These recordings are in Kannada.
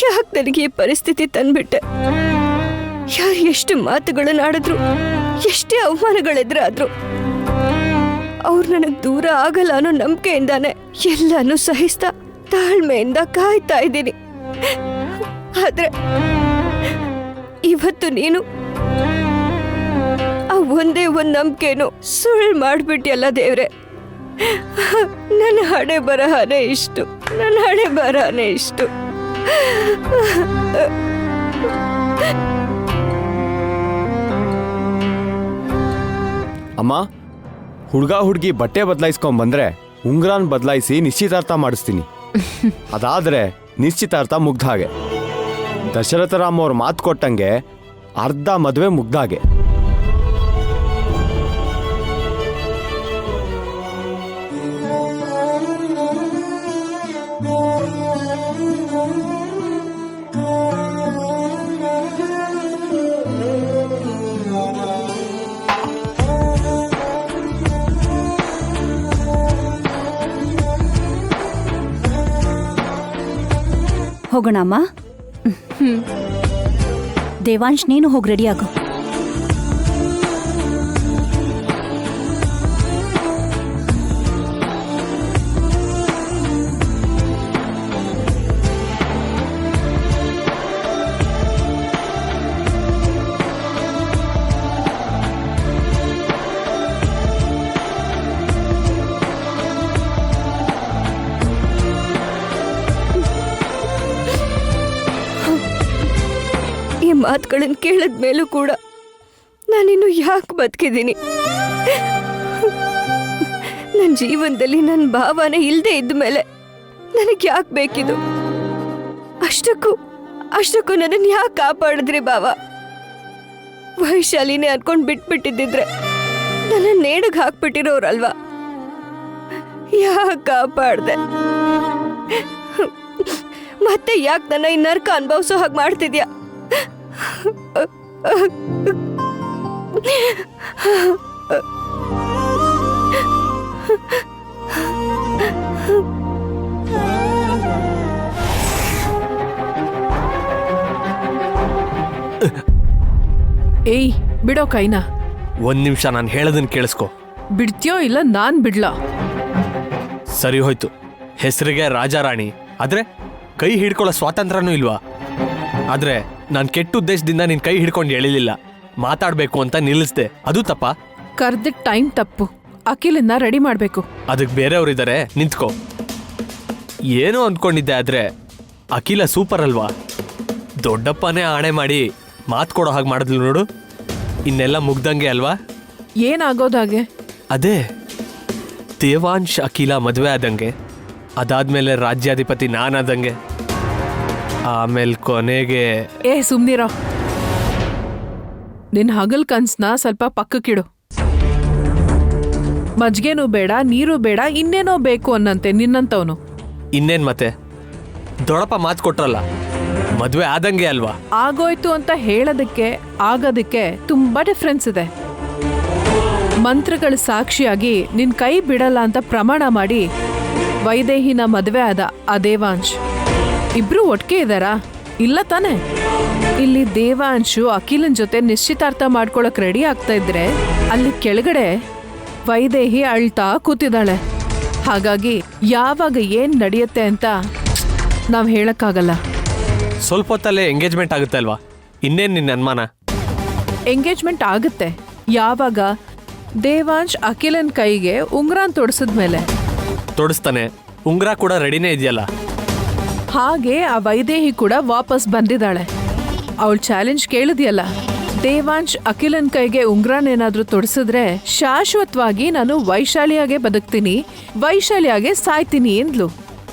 ಯಾಕೆ ನನಗೆ ಈ ಪರಿಸ್ಥಿತಿ ತಂದ್ಬಿಟ್ಟೆ? ಯಾರು ಎಷ್ಟು ಮಾತುಗಳನ್ನಾಡಿದ್ರು, ಎಷ್ಟೇ ಅವಮಾನಗಳೆದುರಾದ್ರು ಅವ್ರು ನನಗೆ ದೂರ ಆಗಲ್ಲ ಅನ್ನೋ ನಂಬಿಕೆಯಿಂದಾನೆ ಎಲ್ಲಾನು ಸಹಿಸ್ತಾ ತಾಳ್ಮೆಯಿಂದ ಕಾಯ್ತಾ ಇದ್ದೀನಿ. ಆದ್ರೆ ಇವತ್ತು ನೀನು ಆ ಒಂದೇ ಒಂದು ನಂಬಿಕೆನು ಸುಳ್ಳು ಮಾಡ್ಬಿಟ್ಟಿಯಲ್ಲ ದೇವ್ರೆ. ನನ್ನ ಹಣೆ ಬರಹನೇ ಇಷ್ಟು, ನನ್ನ ಹಣೆ ಬರಹನೇ ಇಷ್ಟು. ಅಮ್ಮ, ಹುಡುಗ ಹುಡುಗಿ ಬಟ್ಟೆ ಬದಲಾಯಿಸ್ಕೊಂಡ್ ಬಂದ್ರೆ ಉಂಗ್ರಾನ್ ಬದಲಾಯಿಸಿ ನಿಶ್ಚಿತಾರ್ಥ ಮಾಡಿಸ್ತೀನಿ. ಅದಾದ್ರೆ ನಿಶ್ಚಿತಾರ್ಥ ಮುಗ್ದ ಹಾಗೆ. ದಶರಥರಾಮ್ ಅವ್ರ ಮಾತು ಕೊಟ್ಟಂಗೆ ಅರ್ಧ ಮದುವೆ ಮುಗ್ದ ಹಾಗೆ. ಹೋಗೋಣ ಅಮ್ಮ. ದೇವಾಂಶ್, ನೀನು ಹೋಗಿ ರೆಡಿ ಆಗು. ಈ ಮಾತುಗಳನ್ನ ಕೇಳಿದ ಮೇಲೂ ಕೂಡ ನಾನಿನ್ನು ಯಾಕೆ ಬದುಕಿದ್ದೀನಿ? ನನ್ನ ಜೀವನದಲ್ಲಿ ನನ್ನ ಭಾವನೆ ಇಲ್ಲದೆ ಇದ್ದ ಮೇಲೆ ನನಗೆ ಯಾಕೆ ಬೇಕಿದು? ಅಷ್ಟಕ್ಕೂ ನನ್ನನ್ನು ಯಾಕೆ ಕಾಪಾಡಿದ್ರಿ ಭಾವ? ವೈಶಾಲಿನೇ ಅನ್ಕೊಂಡು ಬಿಟ್ಬಿಟ್ಟಿದ್ದಿದ್ರೆ ನನ್ನ ನೇಣಿಗೆ ಹಾಕ್ಬಿಟ್ಟಿರೋರಲ್ವಾ? ಯಾಕೆ ಕಾಪಾಡ್ದೆ? ಮತ್ತೆ ಯಾಕೆ ನನ್ನ ಈ ನರ್ಕ ಅನುಭವಿಸೋ ಹಾಗೆ ಮಾಡ್ತಿದ್ಯಾ? ಏಯ್, ಬಿಡೋ ಕೈನಾ. ಒಂದ್ ನಿಮಿಷ ನಾನು ಹೇಳೋದನ್ನ ಕೇಳಿಸ್ಕೊ. ಬಿಡ್ತೀಯೋ ಇಲ್ಲ ನಾನ್ ಬಿಡ್ಲಾ? ಸರಿ ಹೋಯ್ತು, ಹೆಸರಿಗೆ ರಾಜಾರಾಣಿ, ಆದ್ರೆ ಕೈ ಹಿಡ್ಕೊಳ್ಳೋ ಸ್ವಾತಂತ್ರ್ಯನೂ ಇಲ್ವಾ? ಆದ್ರೆ ನಾನು ಕೆಟ್ಟ ಉದ್ದೇಶದಿಂದ ನಿನ್ ಕೈ ಹಿಡ್ಕೊಂಡು ಎಳಿಲಿಲ್ಲ, ಮಾತಾಡ್ಬೇಕು ಅಂತ ನಿಲ್ಲಿಸ್ದೆ. ಅದು ತಪ್ಪ? ಕರ್ದಿದ್ ಟೈಮ್ ತಪ್ಪು. ಅಖಿಲನ್ನ ರೆಡಿ ಮಾಡ್ಬೇಕು. ಅದಕ್ಕೆ ಬೇರೆಯವ್ರಿದ್ದಾರೆ, ನಿಂತ್ಕೋ. ಏನೋ ಅಂದ್ಕೊಂಡಿದ್ದೆ, ಆದ್ರೆ ಅಖಿಲ ಸೂಪರ್ ಅಲ್ವಾ? ದೊಡ್ಡಪ್ಪನೇ ಆಣೆ ಮಾಡಿ ಮಾತು ಕೊಡೋ ಹಾಗೆ ಮಾಡಿದ್ಲು ನೋಡು. ಇನ್ನೆಲ್ಲ ಮುಗ್ದಂಗೆ ಅಲ್ವಾ? ಏನಾಗೋದಾಗೆ? ಅದೇ ದೇವಾಂಶ್ ಅಖಿಲ ಮದುವೆ ಆದಂಗೆ, ಅದಾದ್ಮೇಲೆ ರಾಜ್ಯಾಧಿಪತಿ ನಾನಾದಂಗೆ, ಆಮೇಲೆ ಕೊನೆಗೆ... ಏ ಸುಮ್ನಿರೋ. ನಿನ್ ಹಗಲ್ ಕನ್ಸ್ನ ಸ್ವಲ್ಪ ಪಕ್ಕಕ್ಕಿಡು. ಮಜ್ಗೆನೂ ಬೇಡ, ನೀರು ಬೇಡ, ಇನ್ನೇನೋ ಬೇಕು ಅನ್ನಂತೆ ನಿನ್ನಂತವನು. ಇನ್ನೇನ್ ಮತ್ತೆ? ದೊಡ್ಡಪ್ಪ ಮಾತು ಕೊಟ್ರಲ್ಲ, ಮದುವೆ ಆದಂಗೆ ಅಲ್ವಾ? ಆಗೋಯ್ತು ಅಂತ ಹೇಳೋದಕ್ಕೆ ಆಗೋದಕ್ಕೆ ತುಂಬಾ ಡಿಫ್ರೆನ್ಸ್ ಇದೆ. ಮಂತ್ರಗಳ ಸಾಕ್ಷಿಯಾಗಿ ನಿನ್ ಕೈ ಬಿಡಲ್ಲ ಅಂತ ಪ್ರಮಾಣ ಮಾಡಿ ವೈದೇಹಿನ ಮದುವೆ ಆದ ಆ ದೇವಾಂಶ್. ಇಬ್ರು ಒಟ್ಟಿಗೆ ಇದಾರಾ? ಇಲ್ಲ ತಾನೆ? ಇಲ್ಲಿ ದೇವಾಂಶು ಅಖಿಲನ್ ಜೊತೆ ನಿಶ್ಚಿತಾರ್ಥ ಮಾಡ್ಕೊಳಕ್ ರೆಡಿ ಆಗ್ತಾ ಇದ್ರೆ ಅಲ್ಲಿ ಕೆಳಗಡೆ ವೈದೇಹಿ ಅಳ್ತಾ ಕೂತಿದ್ದಾಳೆ. ಹಾಗಾಗಿ ಯಾವಾಗ ಏನ್ ನಡೆಯುತ್ತೆ ಅಂತ ನಾವ್ ಹೇಳಕ್ಕಾಗಲ್ಲ. ಸ್ವಲ್ಪ ಹೊತ್ತಲ್ಲೇ ಎಂಗೇಜ್ಮೆಂಟ್ ಆಗುತ್ತೆ ಅಲ್ವಾ? ಇನ್ನೇನ್ ನಿನ್ನ ಅನುಮಾನ? ಎಂಗೇಜ್ಮೆಂಟ್ ಆಗುತ್ತೆ ಯಾವಾಗ ದೇವಾಂಶ್ ಅಖಿಲನ್ ಕೈಗೆ ಉಂಗ್ರಾನ್ ತೊಡಸಿದ್ಮೇಲೆ. ತೊಡಸ್ತಾನೆ, ಉಂಗ್ರ ಕೂಡ ರೆಡಿನೇ ಇದೆಯಲ್ಲ. ಹಾಗೆ ಆ ವೈದೇಹಿ ಕೂಡ ವಾಪಸ್ ಬಂದಿದ್ದಾಳೆ. ಅವಳು ಚಾಲೆಂಜ್ ಕೇಳಿದ್ಯಲ್ಲ, ದೇವಾಂಶ್ ಅಖಿಲನ್ ಕೈಗೆ ಉಂಗ್ರಾನೇನಾದ್ರೂ ತೊಡಸಿದ್ರೆ ಶಾಶ್ವತವಾಗಿ ನಾನು ವೈಶಾಲಿಯಾಗೆ ಬದುಕ್ತೀನಿ, ವೈಶಾಲಿಯಾಗೆ ಸಾಯ್ತೀನಿ ಎಂದ್ಲು.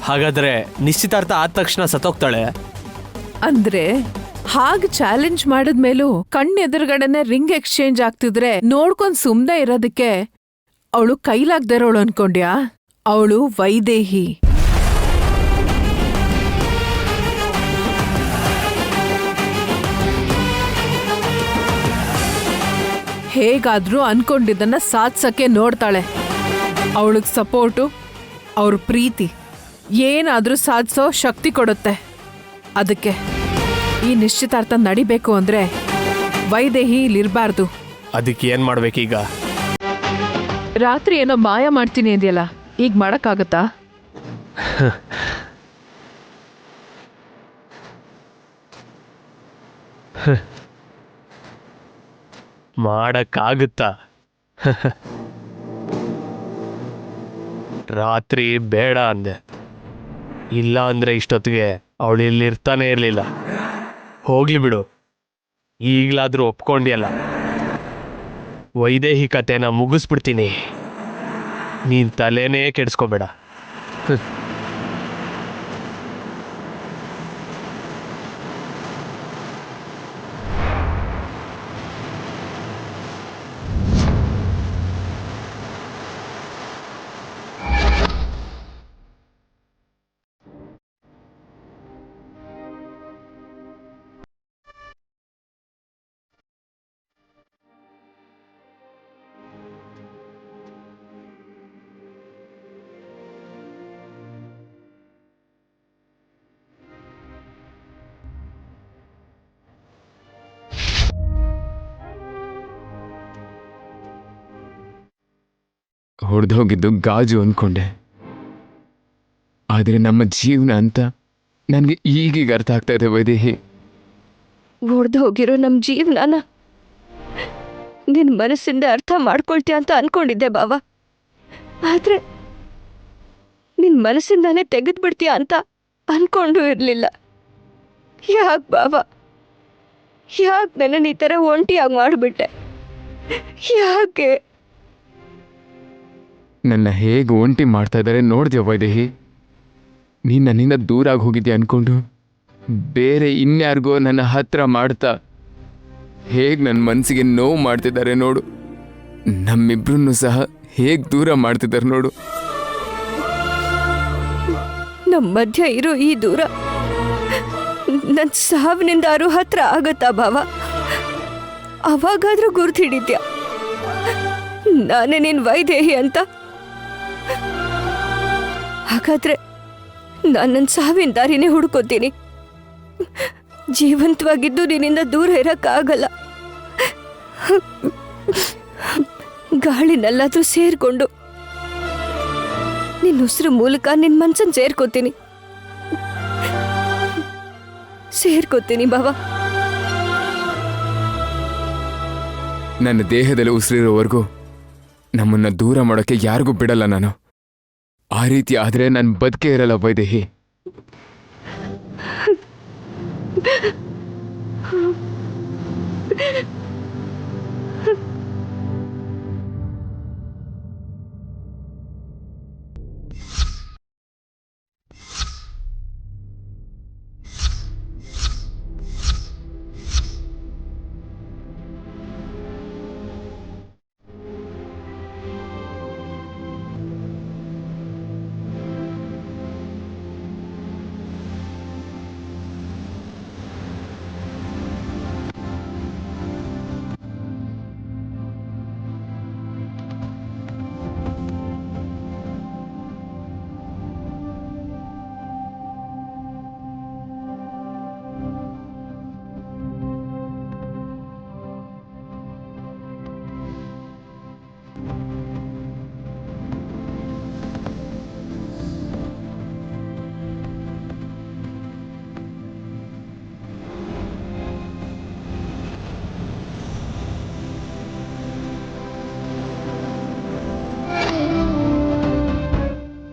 ಹಾಗಾದ್ರೆ ನಿಶ್ಚಿತಾರ್ಥ ಆದ ತಕ್ಷಣ ಸತ್ತೋಗ್ತಾಳೆ ಅಂದ್ರೆ? ಹಾಗೆ ಚಾಲೆಂಜ್ ಮಾಡಿದ್ಮೇಲೂ ಕಣ್ಣೆದುರುಗಡೆನೆ ರಿಂಗ್ ಎಕ್ಸ್ಚೇಂಜ್ ಆಗ್ತಿದ್ರೆ ನೋಡ್ಕೊಂಡ್ ಸುಮ್ನೆ ಇರೋದಕ್ಕೆ ಅವಳು ಕೈಲಾಗ್ದಿರೋಳು ಅನ್ಕೊಂಡ್ಯಾ? ಅವಳು ವೈದೇಹಿ. ಹೇಗಾದ್ರೂ ಅನ್ಕೊಂಡಿದ್ದನ್ನ ಸಾಧ್ಸಕ್ಕೆ ನೋಡ್ತಾಳೆ. ಅವಳಿಗೆ ಸಪೋರ್ಟು, ಅವ್ರ ಪ್ರೀತಿ ಏನಾದ್ರೂ ಸಾಧಿಸೋ ಶಕ್ತಿ ಕೊಡುತ್ತೆ. ಅದಕ್ಕೆ ಈ ನಿಶ್ಚಿತಾರ್ಥ ನಡಿಬೇಕು ಅಂದ್ರೆ ವೈದೇಹಿ ಇಲ್ಲಿರ್ಬಾರ್ದು. ಅದಕ್ಕೆ ಏನು ಮಾಡ್ಬೇಕೀಗ? ರಾತ್ರಿ ಏನೋ ಮಾಯ ಮಾಡ್ತೀನಿ ಇದೆಯಲ್ಲ, ಈಗ ಮಾಡಕ್ಕಾಗತ್ತಾ? ಮಾಡಕ್ಕಾಗುತ್ತಾ? ರಾತ್ರಿ ಬೇಡ ಅಂದೆ, ಇಲ್ಲ ಅಂದ್ರೆ ಇಷ್ಟೊತ್ತಿಗೆ ಅವಳು ಇಲ್ಲಿರ್ತಾನೆ ಇರಲಿಲ್ಲ. ಹೋಗ್ಲಿ ಬಿಡು, ಈಗಲಾದ್ರೂ ಒಪ್ಕೊಂಡಿಯಲ್ಲ. ವೈದೇಹಿ ಕತೆನ ಮುಗಿಸ್ಬಿಡ್ತೀನಿ, ನೀನ್ ತಲೆನೇ ಕೆಡಿಸ್ಕೋಬೇಡ. ಹೊಡೆದೋಗಿದ್ದು ಗಾಜು ಅಂದ್ಕೊಂಡೆ, ಆದರೆ ನಮ್ಮ ಜೀವನ ಅಂತ ನನಗೆ ಈಗೀಗ ಅರ್ಥ ಆಗ್ತಾ ಇದೆ ವೈದೇಹಿ. ಒಡ್ದು ಹೋಗಿರೋ ನಮ್ಮ ಜೀವನನ ನಿನ್ನ ಮನಸ್ಸಿಂದ ಅರ್ಥ ಮಾಡ್ಕೊಳ್ತೀಯ ಅಂತ ಅನ್ಕೊಂಡಿದ್ದೆ ಬಾವ. ಆದ್ರೆ ನಿನ್ನ ಮನಸ್ಸಿಂದಾನೇ ತೆಗೆದ್ಬಿಡ್ತೀಯ ಅಂತ ಅನ್ಕೊಂಡು ಇರಲಿಲ್ಲ. ಯಾಕೆ ಬಾವ, ಯಾಕೆ ನನ್ನನ್ನು ಈ ಥರ ಒಂಟಿಯಾಗಿ ಮಾಡಿಬಿಟ್ಟೆ? ಯಾಕೆ? ನನ್ನ ಹೇಗೆ ಒಂಟಿ ಮಾಡ್ತಾ ಇದ್ದಾರೆ ನೋಡಿದ್ಯಾ ವೈದೇಹಿ? ನೀನು ನನ್ನಿಂದ ದೂರ ಆಗಿ ಹೋಗಿದ್ಯಾ ಅನ್ಕೊಂಡು ಬೇರೆ ಇನ್ಯಾರಿಗೋ ನನ್ನ ಹತ್ರ ಮಾಡ್ತಾ ಹೇಗೆ ನನ್ನ ಮನಸ್ಸಿಗೆ ನೋವು ಮಾಡ್ತಿದ್ದಾರೆ ನೋಡು. ನಮ್ಮಿಬ್ರನ್ನು ಸಹ ಹೇಗೆ ದೂರ ಮಾಡ್ತಿದ್ದಾರೆ ನೋಡು. ನಮ್ಮ ಮಧ್ಯ ಇರೋ ಈ ದೂರ ನನ್ನ ಸಾವಿನಿಂದಾರು ಹತ್ರ ಆಗತ್ತಾ ಬಾವ? ಅವಾಗಾದ್ರೂ ಗುರ್ತು ಹಿಡಿದ್ಯಾ ನಾನೇ ನಿನ್ನ ವೈದೇಹಿ ಅಂತ? ಹಾಗಾದ್ರೆ ನಾನು ನನ್ನ ಸಾವಿನ ದಾರಿನೇ ಹುಡ್ಕೋತೀನಿ. ಜೀವಂತವಾಗಿದ್ದು ನಿನ್ನಿಂದ ದೂರ ಇರಕ್ಕಾಗಲ್ಲ. ಗಾಳಿನಲ್ಲಾದ್ರೂ ಸೇರ್ಕೊಂಡು ನಿನ್ನ ಉಸಿರು ಮೂಲಕ ನಿನ್ನ ಮನ್ಸನ್ನು ಸೇರ್ಕೋತೀನಿ ಬಾವ. ನನ್ನ ದೇಹದಲ್ಲಿ ಉಸಿರಿರೋವರೆಗೂ ನಮ್ಮನ್ನು ದೂರ ಮಾಡೋಕ್ಕೆ ಯಾರಿಗೂ ಬಿಡಲ್ಲ ನಾನು. ಆ ರೀತಿ ಆದರೆ ನಾನು ಬದುಕೇ ಇರಲ್ಲ ವೈದೇಹಿ.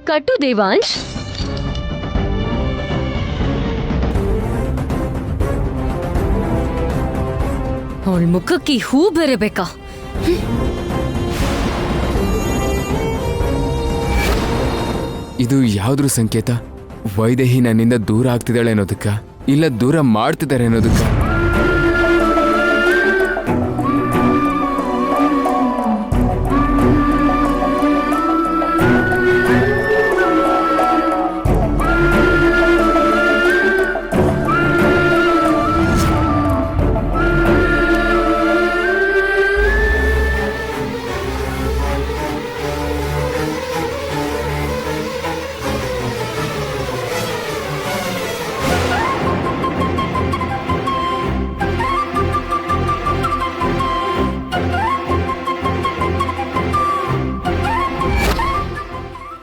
ಕಟ್ಟು ದೇವಾಂಶ್. ಅವಳ ಮುಖಕ್ಕೆ ಹೂ ಬೇರೆ ಬೇಕಾ? ಇದು ಯಾವ್ದ್ರ ಸಂಕೇತ? ವೈದೇಹಿ ನನ್ನಿಂದ ದೂರ ಆಗ್ತಿದ್ದಾಳೆ ಅನ್ನೋದಕ್ಕ, ಇಲ್ಲ ದೂರ ಮಾಡ್ತಿದ್ದಾರೆ ಅನ್ನೋದಕ್ಕ?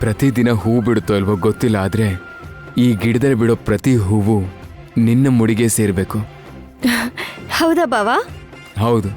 ಪ್ರತಿದಿನ ಹೂವು ಬಿಡುತ್ತೋ ಅಲ್ವೋ ಗೊತ್ತಿಲ್ಲ, ಆದರೆ ಈ ಗಿಡದಲ್ಲಿ ಬಿಡೋ ಪ್ರತಿ ಹೂವು ನಿನ್ನ ಮುಡಿಗೆ ಸೇರಬೇಕು. ಹೌದಾ ಬಾವಾ? ಹೌದು.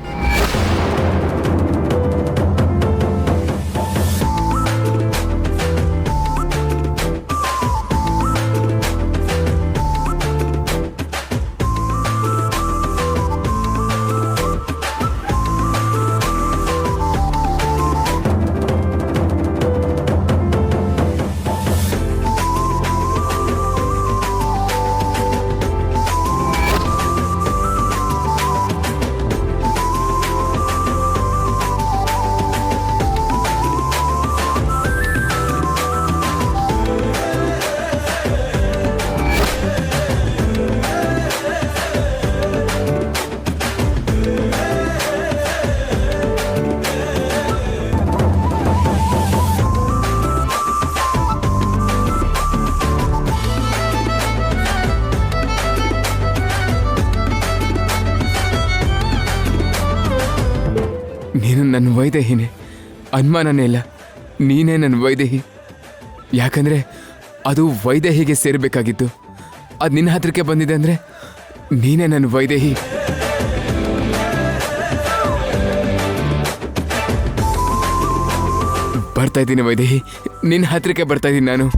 ನೀನು ನನ್ನ ವೈದೇಹಿನೇ, ಅನುಮಾನನೇ ಇಲ್ಲ. ನೀನೇ ನನ್ನ ವೈದೇಹಿ. ಯಾಕಂದರೆ ಅದು ವೈದೇಹಿಗೆ ಸೇರಬೇಕಾಗಿತ್ತು. ಅದು ನಿನ್ನ ಹತ್ರಕ್ಕೆ ಬಂದಿದೆ ಅಂದರೆ ನೀನೇ ನನ್ನ ವೈದೇಹಿ. ಬರ್ತಾ ಇದ್ದೀನಿ ವೈದೇಹಿ, ನಿನ್ನ ಹತ್ರಕ್ಕೆ ಬರ್ತಾ ಇದ್ದೀನಿ ನಾನು.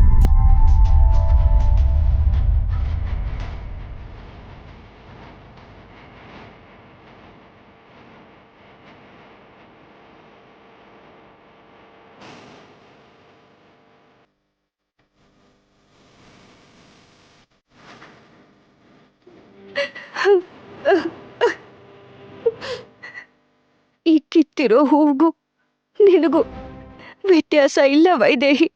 ಈ ಕಿತ್ತಿರೋ ಹೂವಿಗೂ ನಿನಗೂ ವ್ಯತ್ಯಾಸ ಇಲ್ಲ ವೈದೇಹಿ.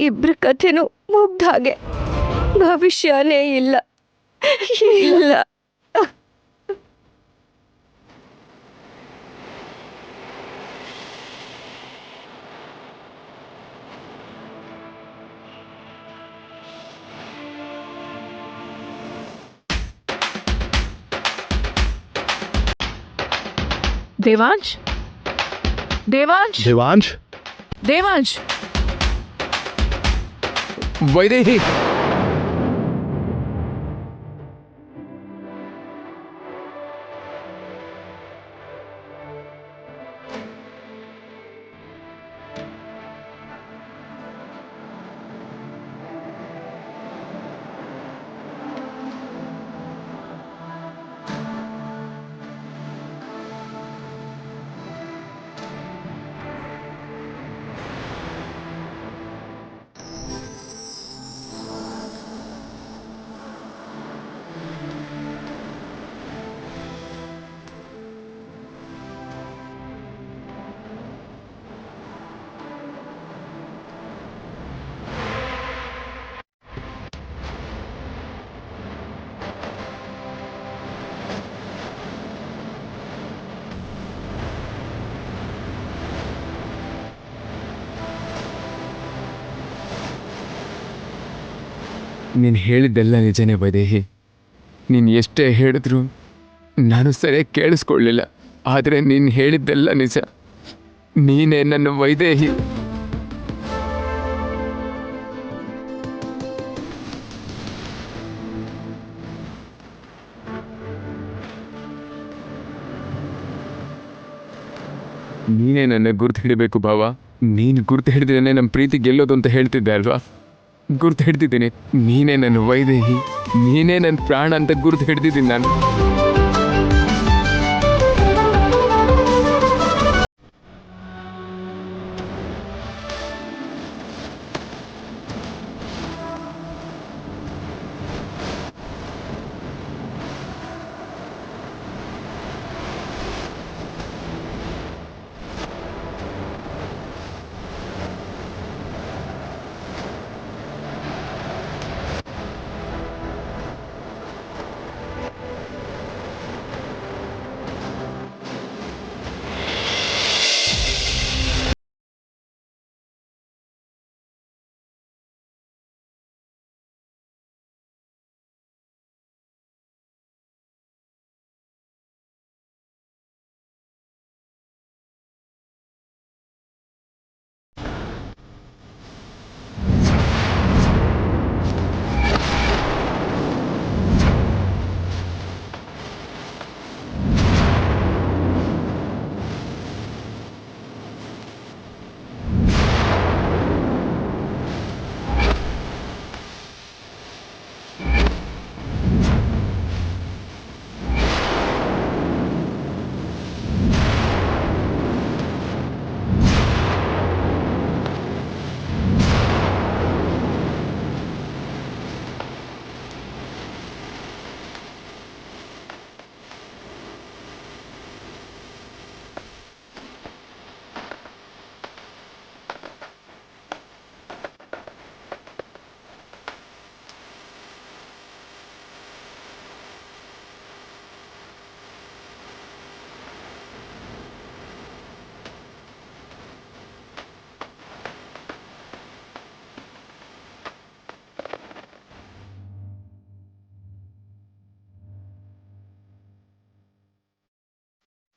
ಇಬ್ರ ಕಥೆನೂ ಮುಗ್ದ ಹಾಗೆ, ಭವಿಷ್ಯನೇ ಇಲ್ಲ. ಇಲ್ಲ. ದೇವಾಂಶ್, ದೇವಾಂಶ್, ದೇವಾಂಶ್, ದೇವಾಂಶ್, ವೈದೇಹಿ, ನೀನು ಹೇಳಿದ್ದೆಲ್ಲ ನಿಜನೇ ವೈದೇಹಿ. ನೀನು ಎಷ್ಟೇ ಹೇಳಿದ್ರು ನಾನು ಸರಿಯಾಗಿ ಕೇಳಿಸ್ಕೊಳ್ಳಿಲ್ಲ. ಆದರೆ ನೀನು ಹೇಳಿದ್ದೆಲ್ಲ ನಿಜ. ನೀನೇ ನನ್ನ ವೈದೇಹಿ. ನೀನೇ ನನ್ನ ಗುರ್ತು ಹಿಡಿಬೇಕು ಭಾವ. ನೀನು ಗುರ್ತು ಹಿಡಿದ್ರೆ ನಮ್ಮ ಪ್ರೀತಿ ಗೆಲ್ಲೋದು ಅಂತ ಹೇಳ್ತಿದ್ದೆ ಅಲ್ವಾ? ಗುರ್ತು ಹಿಡ್ದಿದ್ದೀನಿ. ನೀನೇ ನನ್ನ ವೈದೇಹಿ, ನೀನೇ ನನ್ನ ಪ್ರಾಣ ಅಂತ ಗುರ್ತು ಹಿಡ್ದಿದ್ದೀನಿ ನಾನು.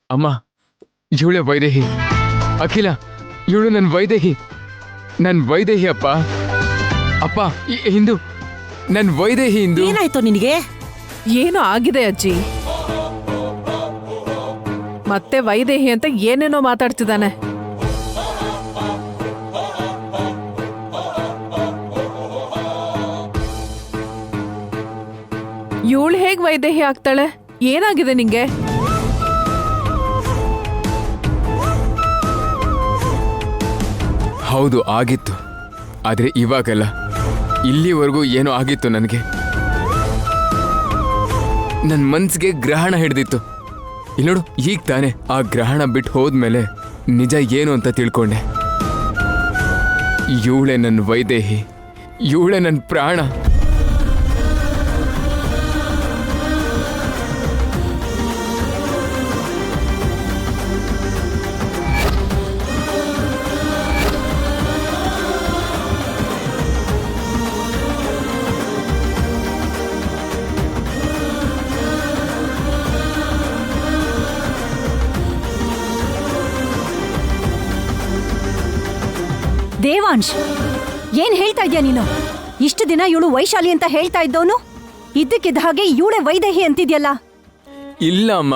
ಅಮ್ಮ, ಇವಳೆ ವೈದೇಹಿ. ಅಖಿಲ, ಇವಳು ನನ್ನ ವೈದೇಹಿ. ನನ್ನ ವೈದೇಹಿ ಅಪ್ಪ. ಅಪ್ಪ, ಹಿಂದು ನನ್ನ ವೈದೇಹಿ. ಹಿಂದು ಏನಾಯ್ತು ನಿನಗೆ? ಏನೋ ಆಗಿದೆ ಅಜ್ಜಿ. ಮತ್ತೆ ವೈದೇಹಿ ಅಂತ ಏನೇನೋ ಮಾತಾಡ್ತಿದ್ದಾನೆ. ಇವಳು ಹೇಗ್ ವೈದೇಹಿ ಆಗ್ತಾಳೆ? ಏನಾಗಿದೆ ನಿಂಗೆ? ಹೌದು, ಆಗಿತ್ತು. ಆದ್ರೆ ಇವಾಗಲ್ಲ. ಇಲ್ಲಿವರೆಗೂ ಏನೋ ಆಗಿತ್ತು ನನಗೆ. ನನ್ನ ಮನ್ಸಿಗೆ ಗ್ರಹಣ ಹಿಡ್ದಿತ್ತು. ಇಲ್ಲಿ ನೋಡು, ಈಗ ತಾನೆ ಆ ಗ್ರಹಣ ಬಿಟ್ಟು ಹೋದ್ಮೇಲೆ ನಿಜ ಏನು ಅಂತ ತಿಳ್ಕೊಂಡೆ. ಇವಳೆ ನನ್ನ ವೈದೇಹಿ, ಇವಳೆ ನನ್ನ ಪ್ರಾಣ. ದೇವಾಂಶ್, ಏನ್ ಹೇಳ್ತಾ ಇದ್ಯಾ ನೀನು? ಇಷ್ಟು ದಿನ ಇವಳು ವೈಶಾಲಿ ಅಂತ ಹೇಳ್ತಾ ಇದ್ದವನು ಇದ್ದಕ್ಕಿದ್ದ ಹಾಗೆ ಇವಳೆ ವೈದೇಹಿ ಅಂತಿದ್ಯಲ್ಲ. ಇಲ್ಲ ಅಮ್ಮ,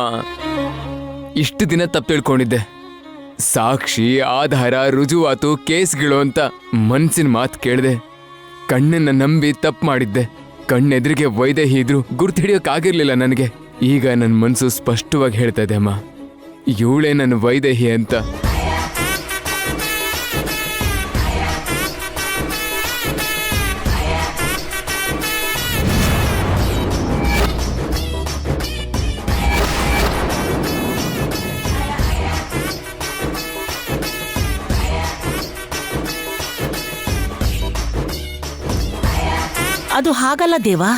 ಇಷ್ಟು ದಿನ ತಪ್ಪು ತಿಳ್ಕೊಂಡಿದ್ದೆ. ಸಾಕ್ಷಿ, ಆಧಾರ, ರುಜುವಾತು, ಕೇಸ್ಗಳು ಅಂತ ಮನ್ಸಿನ ಮಾತು ಕೇಳಿದೆ. ಕಣ್ಣನ್ನ ನಂಬಿ ತಪ್ಪು ಮಾಡಿದ್ದೆ. ಕಣ್ಣೆದುರಿಗೆ ವೈದೇಹಿ ಇದ್ರು ಗುರ್ತು ಹಿಡಿಯೋಕ್ಕಾಗಿರ್ಲಿಲ್ಲ ನನಗೆ. ಈಗ ನನ್ನ ಮನಸ್ಸು ಸ್ಪಷ್ಟವಾಗಿ ಹೇಳ್ತಾ ಇದೆ ಅಮ್ಮ, ಇವಳೇ ನನ್ನ ವೈದೇಹಿ ಅಂತ. ಅದು ಹಾಗಲ್ಲ ದೇವಾ.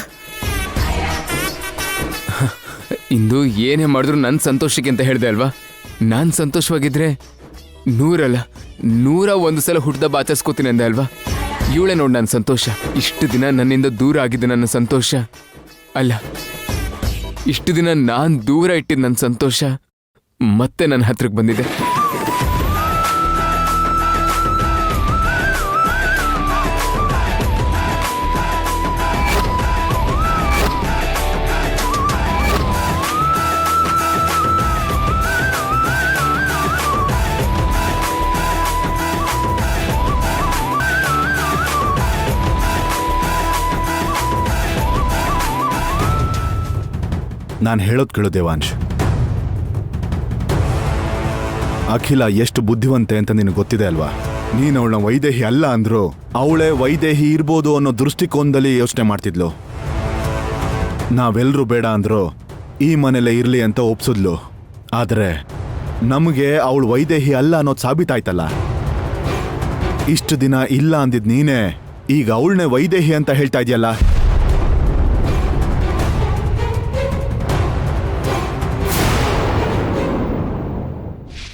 ಇಂದು ಏನೇ ಮಾಡಿದ್ರು ನನ್ನ ಸಂತೋಷಕ್ಕೆ ಅಂತ ಹೇಳಿದೆ ಅಲ್ವಾ? ನಾನು ಸಂತೋಷವಾಗಿದ್ರೆ 100 ಅಲ್ಲ 101 ಸಲ ಹುಟ್ಟದ ಆಚರಿಸ್ಕೋತೀನಿ ಅಂದೆ ಅಲ್ವಾ? ಇವಳೇ ನೋಡಿ ನನ್ನ ಸಂತೋಷ. ಇಷ್ಟು ದಿನ ನನ್ನಿಂದ ದೂರ ಆಗಿದ್ದು ನನ್ನ ಸಂತೋಷ ಅಲ್ಲ, ಇಷ್ಟು ದಿನ ನಾನು ದೂರ ಇಟ್ಟಿದ್ದು ನನ್ನ ಸಂತೋಷ ಮತ್ತೆ ನನ್ನ ಹತ್ರಕ್ಕೆ ಬಂದಿದೆ. ನಾನು ಹೇಳೋದು ಕೇಳು ದೇವಾಂಶ್, ಅಖಿಲ ಎಷ್ಟು ಬುದ್ಧಿವಂತೆ ಅಂತ ನಿನಗೆ ಗೊತ್ತಿದೆ ಅಲ್ವಾ? ನೀನು ಅವಳನ್ನ ವೈದೇಹಿ ಅಲ್ಲ ಅಂದ್ರು ಅವಳೇ ವೈದೇಹಿ ಇರ್ಬೋದು ಅನ್ನೋ ದೃಷ್ಟಿಕೋನದಲ್ಲಿ ಯೋಚನೆ ಮಾಡ್ತಿದ್ಲು. ನಾವೆಲ್ಲರೂ ಬೇಡ ಅಂದ್ರು ಈ ಮನೇಲೆ ಇರಲಿ ಅಂತ ಒಪ್ಸಿದ್ಲು. ಆದರೆ ನಮಗೆ ಅವಳು ವೈದೇಹಿ ಅಲ್ಲ ಅನ್ನೋದು ಸಾಬೀತಾಯ್ತಲ್ಲ. ಇಷ್ಟು ದಿನ ಇಲ್ಲ ಅಂದಿದ್ ನೀನೇ ಈಗ ಅವಳನ್ನೇ ವೈದೇಹಿ ಅಂತ ಹೇಳ್ತಾ ಇದೆಯಲ್ಲ.